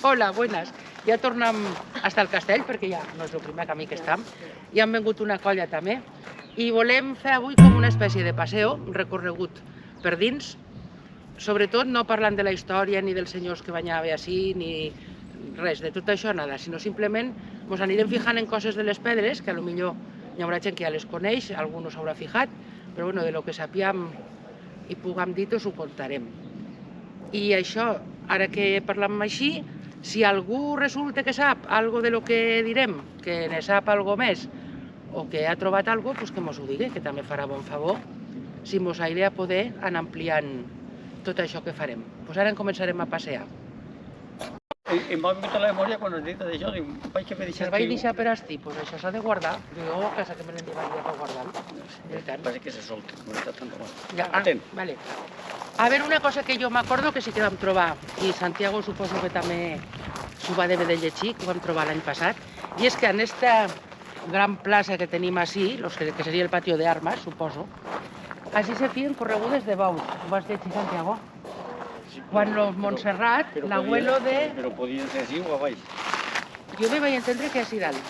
Hola, buenas. Ja tornem hasta el castell, perquè ja no és el primer camí que estem. Ja han vengut una colla també. I volem fer avui com una espècie de passeo, un recorregut per dins, sobretot no parlant de la història ni dels senyors que banyava així, ni res, de tot això nada, sinó simplement ens anirem fijant en coses de les pedres, que potser hi haurà gent que ja les coneix, algú no s'haurà fijat, però bueno, de lo que sapíem i puguem dir, us ho contarem. I això, ara que parlam així, si algú resulta que sap algo de lo que direm, que ne sap algo més, o que ha trobat algo, pues que mos ho digui, que també farà bon favor, si mos aire a poder anar ampliant tot això que farem. Pues ara en començarem a passear. Em va vingut a la memòria quan has dit d'això, diu, vaig que m'he deixat... El vaig deixar per esti, pues això s'ha de guardar. Jo a casa que me n'endivaria per guardar-lo. Passa que se solta, no està tan robat. Ja, Atent. vale. A veure, una cosa que jo m'acordo que sí que vam trobar, i Santiago suposo que també s'ho va d'haver de llegir, que ho vam trobar l'any passat, i és que en esta gran plaça que tenim així, que seria el patio de armas, suposo, així se feien corregudes de bous. Ho vas llegir, Santiago? Quan los Montserrat, l'abuelo de... Però podien ser així o a baix? Jo me vaig entendre que així dalt.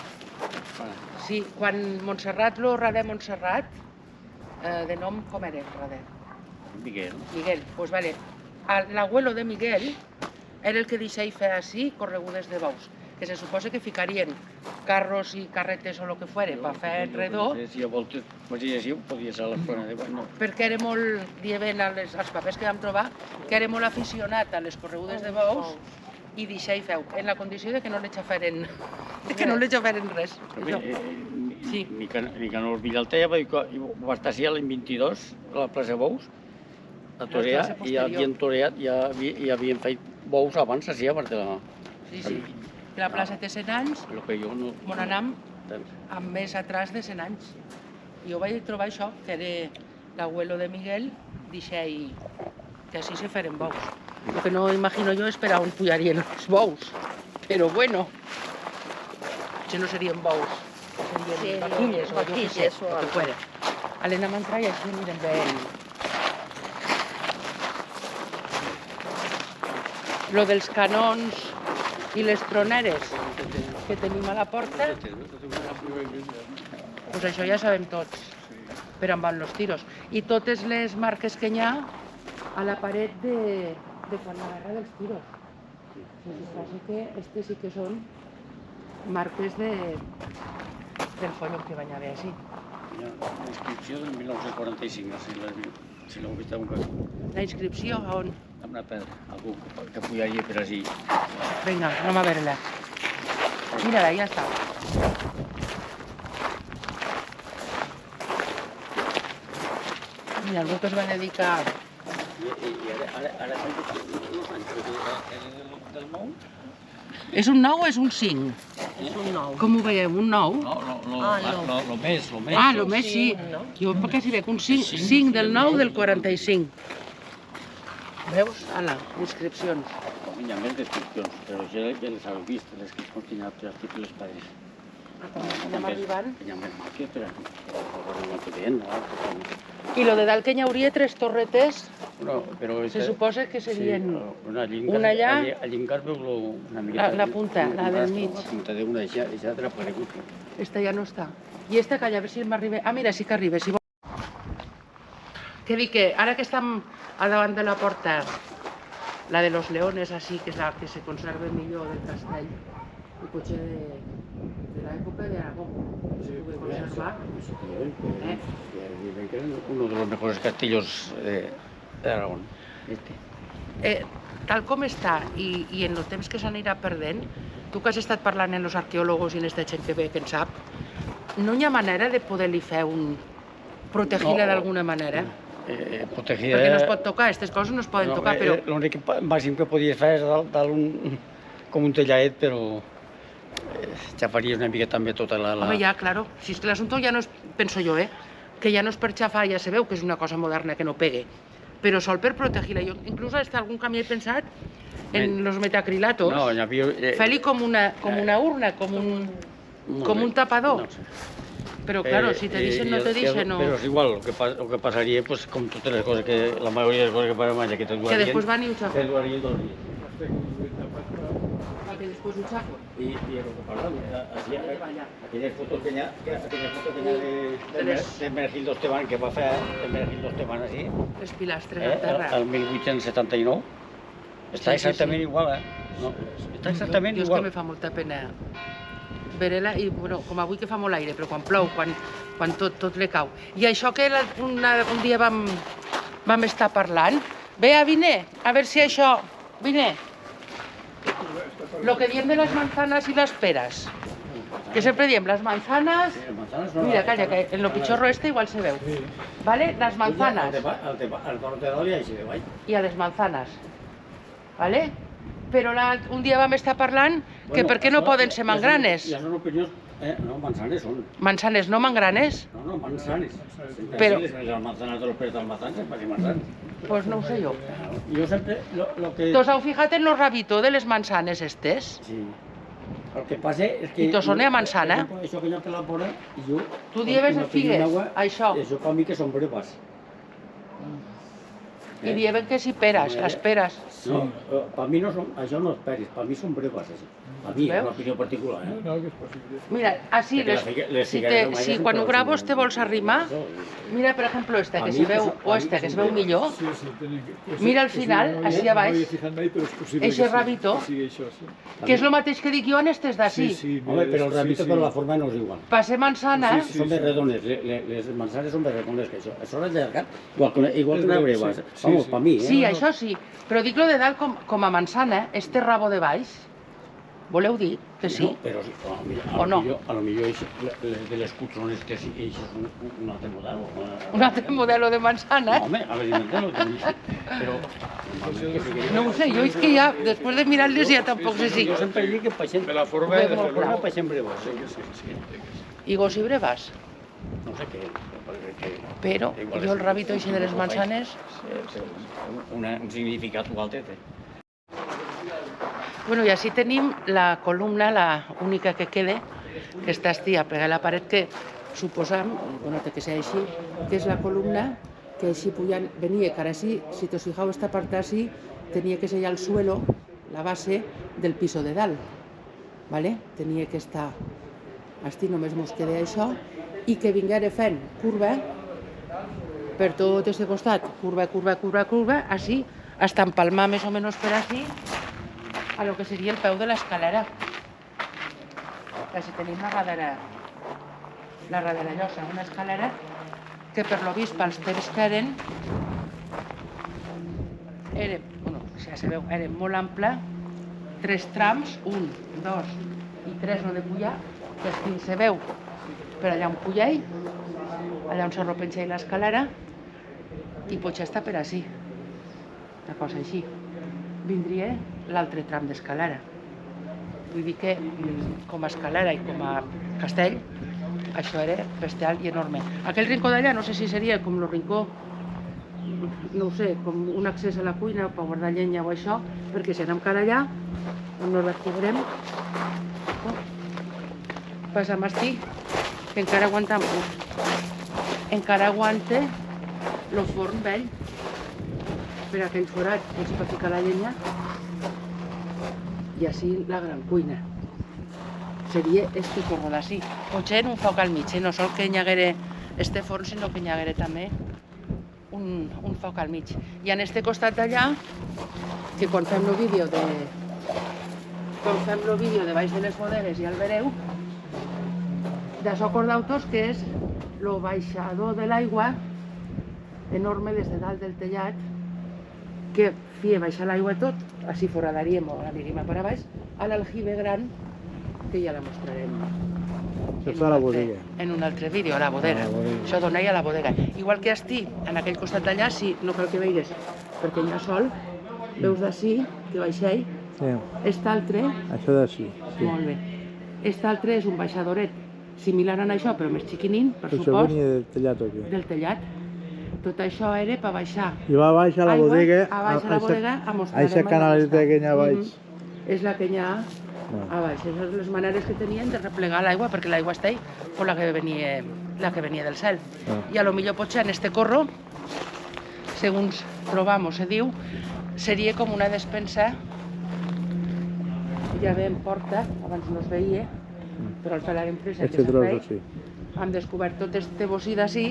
Sí, quan Montserrat, lo Rader Montserrat, de nom com era el Rader? Miguel. Miguel, pues vale. L'abuelo de Miguel era el que deixava fer així corregudes de bous, que se suposa que ficarien carros i carretes o el que fuera per fer redó. Si a voltes podia així, podia ser a l'estona de baix, no. Perquè era molt, dient als papers que vam trobar, que era molt aficionat a les corregudes de bous i deixava fer, en la condició de que no li xaferen res. Sí. Nicanor Villaltea va estar així l'any 22 a la plaça Bous, a torear, i ja havien toreat, ja havien fet bous abans així, a part de la... Sí, sí. Que la plaça té 100 anys, on anam amb més atrás de 100 anys. I jo vaig trobar això, que era l'abuelo de Miguel, deixei que així se feren bous. Lo que no imagino yo es per on pujarien els bous, però bueno, això no serien bous, serien vaquilles o jo què sé, el que fuera. Anem a entrar i així anirem veient. Lo dels canons i les troneres que tenim a la porta, pues això ja sabem tots, per on van los tiros. I totes les marques que hi ha a la paret de quan la guerra dels tiros. Suposo que aquestes sí que són marques del follon que van haver així. Hi ha una inscripció del 1945, no sé si l'heu vist algun cop. La inscripció a on? Amb una pedra, algú que pujaria per així. Vinga, anem a veure-la. Mira-la, ja està. Mira, algú que es va dedicar... I ara del nou? És un 9 o és un 5? És un 9. Com ho veiem, un 9? No, lo més. Ah, el més sí. Jo perquè si veig un 5, 5 del 9 del 45. Veus? Ala, inscripcions. Hi ha més descripcions, però ja les heu vist, les que han tingut articles padres. Anem arribant. Hi ha més màquies, però no té bé, no? I lo de dalt que hi hauria 3 torretes, Però se suposa que serien una allà, allà encara veu una miqueta... la punta, la del mig. La punta d'una, això ha desaparegut. Esta ja no està. I esta calla, a veure si m'arriba... Ah, mira, sí que arriba. Si vol... Que dic que ara que estem a davant de la porta, la de los leones, així, que és la que se conserva millor del castell, i potser de l'època d'Aragó, que se pugui conservar. Que era uno de los mejores castillos de Aragón. Tal com està i en el temps que s'anirà perdent, tu que has estat parlant amb els arqueòlegs i amb aquesta gent que ve que en sap, no hi ha manera de poder-li fer un... protegir-la d'alguna manera? Protegida... Perquè no es pot tocar, aquestes coses no es poden tocar, però... L'únic màxim que podies fer és com un tellaet, però xafaries una mica també tota la... Home, ja, claro. Si és que l'assumpte ja no és, penso jo, que ja no és per xafar, ja se veu que és una cosa moderna que no pegue, però sol per protegir-la. Jo inclús hasta algun camí he pensat en los metacrilatos, fer-li com una urna, com un tapador. Però, claro, si te dicen, no te dicen, no... Però és igual, el que passaria, pues, com totes les coses, la majoria de les coses que passen allà, que te duarien... Que després van i ho xafen. Te duarien 2 dies. que después un saco. Y lo que pasa, aquelles fotos que hi ha de Mergildo Esteban, que va fer Mergildo Esteban així, Les pilastres a terra. el 1879, està exactament igual, no, està exactament Jo és que igual. me fa molta pena veure-la, i bueno, com avui que fa molt aire, però quan plou, quan tot le cau. I això que un dia vam estar parlant, vea, vine, a ver si això, vine. Lo que diem de las manzanas y las peras, que siempre diem, las manzanas, mira, calla, que en lo pichorro este igual se veu, ¿vale? Las manzanas El Torte d'Oli així de baix. y a les manzanas, ¿vale? Però un dia vam estar parlant que per què no poden ser mangranes. Ja són opinions, no, manzanes són. Manzanes, no mangranes? No, manzanes. Però- Les manzanas de los peres de manzanas sempre hay manzanas. Pues no ho sé jo. Jo sempre, lo que... ¿Tos heu fijat en los rabitos de les manzanes estes? Sí. El que passa és que... I to sona a manzana? Això que jo te la pone, i jo... Tu dieves les figues, això. Això per mi que són breves. I diuen que si peres, les peres. No, per mi no són, això no és peres, per mi són breves, això. Per mi, és una opinió particular, No, que és possible. Mira, así, si quan ho gravo te vols arrimar, mira, per exemple, esta, que si veu, o esta, que es veu millor, Sí, sí, tenen que... Mira al final, així a baix, No m'hi he fijat mai, però és possible eixe que sí, rabito, que sigui això, sí. que és el mateix que dic jo en estes d'ací. Home, però el rabito per la forma no és igual. Per ser manzana, Sí, Són més redones, les manzanes són més redones que això. Això és allargat, igual que una breva. Vamos, per mi, sí, això sí, però dic lo de dalt com a manzana, este rabo de baix, voleu dir que sí? No, però sí, O no? a lo millor de les cutrones que sí, és un altre model. Un altre modelo de manzana? No, home, a ver, inventalo, però... No ho sé, jo és que ja, després de mirar-les ja tampoc sé si... Jo sempre dic que peixem... De la forma Bé, de molt fer-lo. clar. Peixem breves. Sí, sí, sí. Higos i brevas. No sé què... Però jo el rabito així de les manzanes... Un significat igual té. Bueno, i així tenim la columna, la única que queda, que està a pegar a la paret, que suposam, bueno, té que ser així, que és la columna que així pujan, venia, que ara sí, si te fijeu, esta part d'ací tenia que ser ja el suelo, la base del piso de dalt, ¿vale? Tenia que estar, així només mos queda això, i que vinguera fent curva per tot aquest costat, curva, així, hasta empalmar més o menys per així, a lo que seria el peu de l'escalera. Així tenim la darrera llosa, una escalera que per lo vist pels temps que eren, bueno, ja se veu, era molt ampla, 3 trams, 1, 2 i 3 no de pujar, que fins se veu per allà un pujell, allà on s'arropenja l'escalera, i potser està per així, una cosa així. Vindria l'altre tram d'escalera. Vull dir que com a escalera i com a castell, això era bestial i enorme. Aquell rincó d'allà no sé si seria com el rincó, no ho sé, com un accés a la cuina per guardar llenya o això, perquè si anem cara allà, on no l'activarem, passam així, que encara aguanta el forn vell per aquell forat, és per ficar la llenya, i així la gran cuina. Seria este corro d'ací. Potser un foc al mig, no sol que hi haguera este forn, sinó que hi haguera també un foc al mig. I en este costat d'allà, que quan fem el vídeo de baix de les bodegues ja el vereu, d'això acordeu-vos que és el baixador de l'aigua enorme des de dalt del tellat, que fia baixar l'aigua tot, així foradaríem o aniríem per a baix, a l'aljibe gran, que ja la mostrarem en un altre vídeo, a la bodega. Això dona a la bodega. Igual que estic en aquell costat d'allà, sí, no cal que veigues, perquè hi ha sol, veus d'ací, que baixell, este altre, Això d'ací. molt bé, este altre és un baixadoret similar a això, però més xiquinín, per Això supost, venia del tellat o què? del tellat. Tot això era per baixar I va baix a la aigua, bodega, a baix a la bodega, a mostrar Aixa canaleta que hi ha baix. És la que hi ha a baix. Aquestes són les maneres que tenien de replegar l'aigua, perquè l'aigua està ahí, o la que venia del cel. I a lo millor potser en este corro, segons trobam o se diu, seria com una despensa ja ve en porta, abans no es veia, però al fer la empresa Este tros feia, així. hem descobert tot este bocí d'ací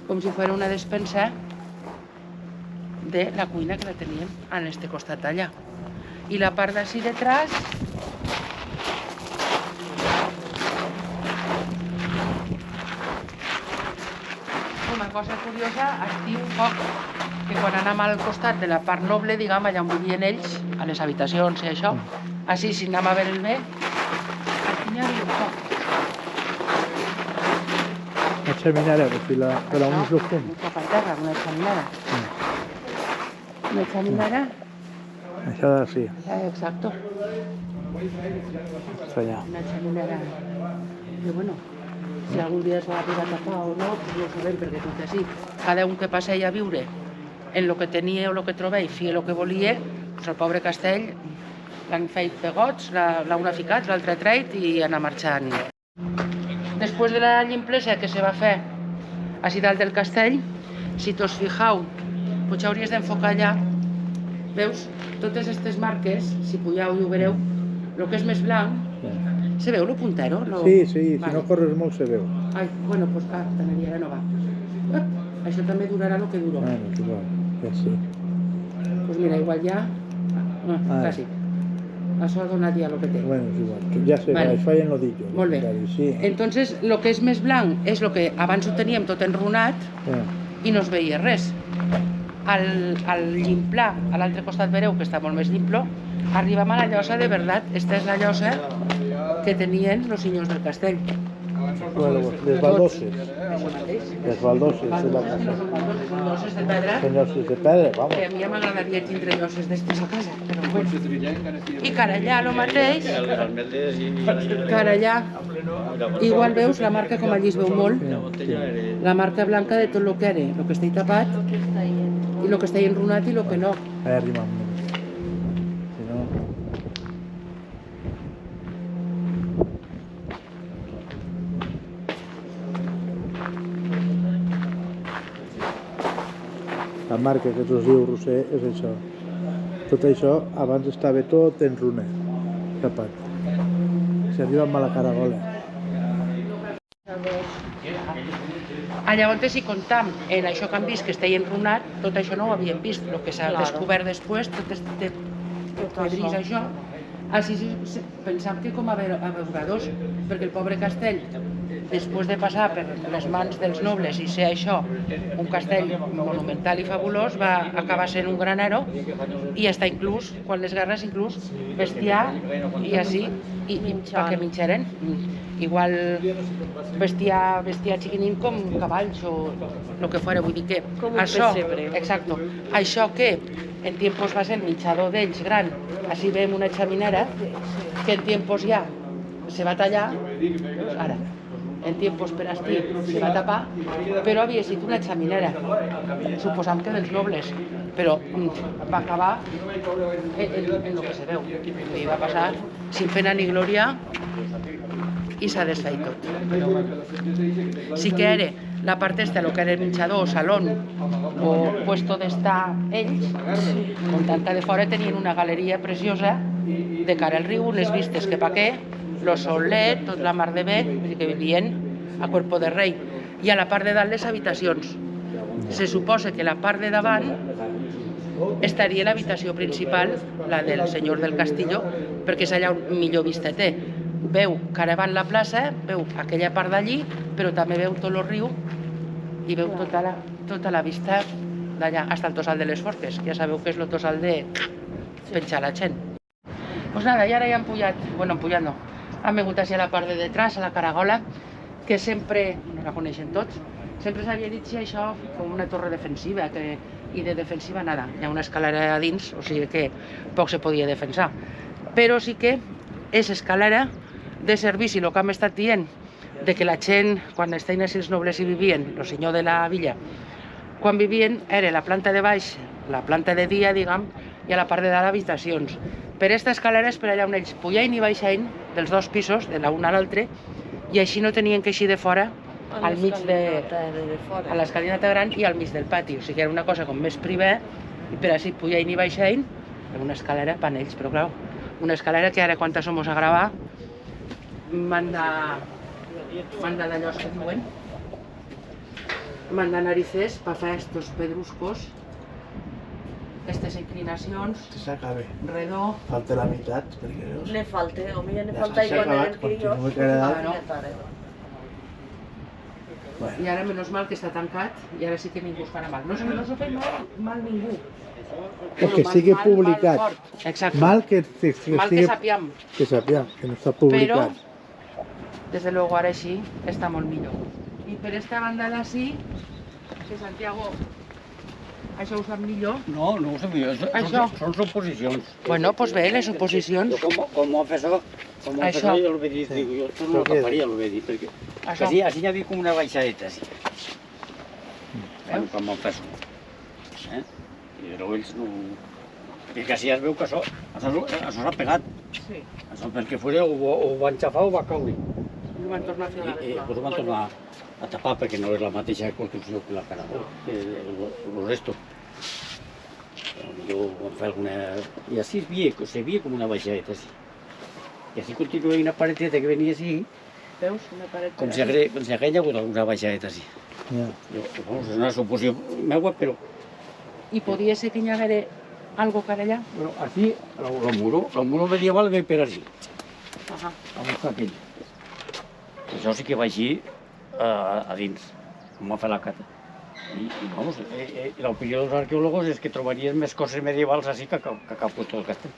com si fos una despensa de la cuina que la teníem en este costat allà. I la part d'ací detrás una cosa curiosa, es diu poc que quan anem al costat de la part noble, diguem, allà on vivien ells, a les habitacions i això, així, si anem a veure el bé, aquí n'hi havia un poc. Una xeminera, per si la unís el fum. Un poc a terra, una xaminera. Una xaminera, Això d'ací, exacto, està allà. una xaminera. I bueno, si algun dia s'ha arribat a tapar o no, pues no ho sabem, perquè tot així, cada un que passa a viure en lo que tenia o lo que trobava i feia el que volia, pues el pobre castell l'han fet pegots, l'han ficat, l'altre tret i anar marxant. Després de la llimplesa que se va fer així dalt del castell, si t'os fijau, potser hauries d'enfocar allà, veus, totes aquestes marques, si pugeu i ho veureu, el que és més blanc, se veu el puntero? Sí, si no corres molt se veu. Ai, bueno, pues t'anaria, ara no va. Això també durarà el que duró. Bueno, és igual, ja sí. Pues mira, igual ja... quasi. Això ha donat ja el que té. Bueno, és igual, ja sé, Vale. això ja no dic jo. Molt bé. Sí. Entonces, el que és més blanc és el que abans ho teníem tot enrunat i no es veia res. Al llimplar, a l'altre costat veureu que està molt més llimplo, arribam a la llosa de veritat. Esta és la llosa que tenien els senyors del castell. Bueno, les baldoses. Això mateix. Les baldoses de la casa. Són lloses de pedra, Són lloses de pedra, vamos. que a mi ja m'agradaria tindre lloses d'estes a casa, però bueno. I cara allà, el mateix, cara allà, igual veus la marca com allí es veu molt, la marca blanca de tot el que era, el que està tapat, i el que està enrunat i el que no. Ahí arriba un minut. Si no... La marca que us diu Roser és això. Tot això abans estava tot enrunat, tapat. Si arriba amb la caragola. Llavors, si comptam en això que han vist que està enrunat, tot això no ho havíem vist. El que s'ha descobert després, tot este pedrís, això, així pensam que com a abeuradors, perquè el pobre castell, després de passar per les mans dels nobles i ser això, un castell monumental i fabulós, va acabar sent un granero i està inclús, quan les guerres, inclús bestiar i així, i perquè menjaren. Igual bestiar xiquinín com cavalls o el que fora, vull dir que això, exacto, això que en tiempos va ser menjador d'ells gran, així veiem una xaminera que en tiempos ja se va tallar, ara, en tiempos per estir se va tapar, però havia sigut una xaminera, suposam que dels nobles, però va acabar en el que se veu, i va passar sin pena ni glòria i s'ha desfet tot. Sí que era la part esta, el que era el menjador, salón o puesto d'estar ells, on tanta de fora tenien una galeria preciosa de cara al riu, unes vistes que pa què, lo solet, tot la mar de bé, que vivien a Cuerpo de Rei, i a la part de dalt les habitacions. Se suposa que la part de davant estaria l'habitació principal, la del senyor del Castillo, perquè és allà on millor vista té. Veu cara avant la plaça, veu aquella part d'allí, però també veu tot el riu i veu tota la vista d'allà, fins al tossal de les Forques, que ja sabeu que és el tossal de penjar la gent. Doncs nada, i ara ja hem pujat, bueno, pujat no, hem vingut a la part de detrás, a la caragola, que sempre, no la coneixen tots, sempre s'havia dit si això com una torre defensiva, i de defensiva nada, hi ha una escalera a dins, o sigui que poc se podia defensar. Però sí que és escalera de servici, el que hem estat dient, de que la gent, quan estaven així els nobles i vivien, el senyor de la villa, quan vivien era la planta de baix, la planta de dia, diguem, i a la part de dalt habitacions. Per aquesta escalera és per allà on ells pujaven i baixaven dels dos pisos, de l'un a l'altre, i així no tenien que eixir de fora, al mig de... a l'escalinata gran i al mig del pati, o sigui que era una cosa com més privada, i per així pujaven i baixaven, una escalera per ells, però clar, una escalera que ara quan som a gravar manda d'allò que diuen, manda narices per fer estos pedruscos, aquestes inclinacions, s'acaba. redó. Falta la meitat, perquè veus? Ne falta, o mi ne Ja falta s'ha igual acabat, que jo. continua quedant. I ara, menys mal que està tancat, i ara sí que ningú es farà mal. No s'ho fa mal ningú. Que sigui publicat. Mal fort. Exacte. Mal que Que sapiem. que sapiem, que no està publicat. Però, des de luego, ara sí, està molt millor. I per esta banda d'ací, que Santiago, això ho sap millor. No, no ho sabia, Això. són suposicions. Bueno, doncs bé, les oposicions. Com ho fes això, Això. jo el vaig dir, dic, jo esto no lo taparia, el vaig dir, perquè Això. així hi havia com una baixadeta, així. Com ho fes això. I però ells no... Perquè així es veu que això s'ha pegat. Sí. Això perquè fora o va enxafar o va caure. I ho van tornar a fer una I vegada. ho van tornar a tapar perquè no és la mateixa construcció que la Caragol, que el resto. Jo vam fer alguna... I així se via com una baixadeta, així. I així continua una pareteta que venia així, Veus? Una paret. com si hi hagués hagut alguna baixadeta així. Ja. És una suposició meva, però... I podia ser que hi hagués algo que ara allà? Però aquí, el muro medieval ve per així, Ahà. a buscar aquell. Això sí que va així a dins, com va fer la cata. I vamos, l'opinió dels arqueòlegs és que trobaries més coses medievals així que cap tot el castell.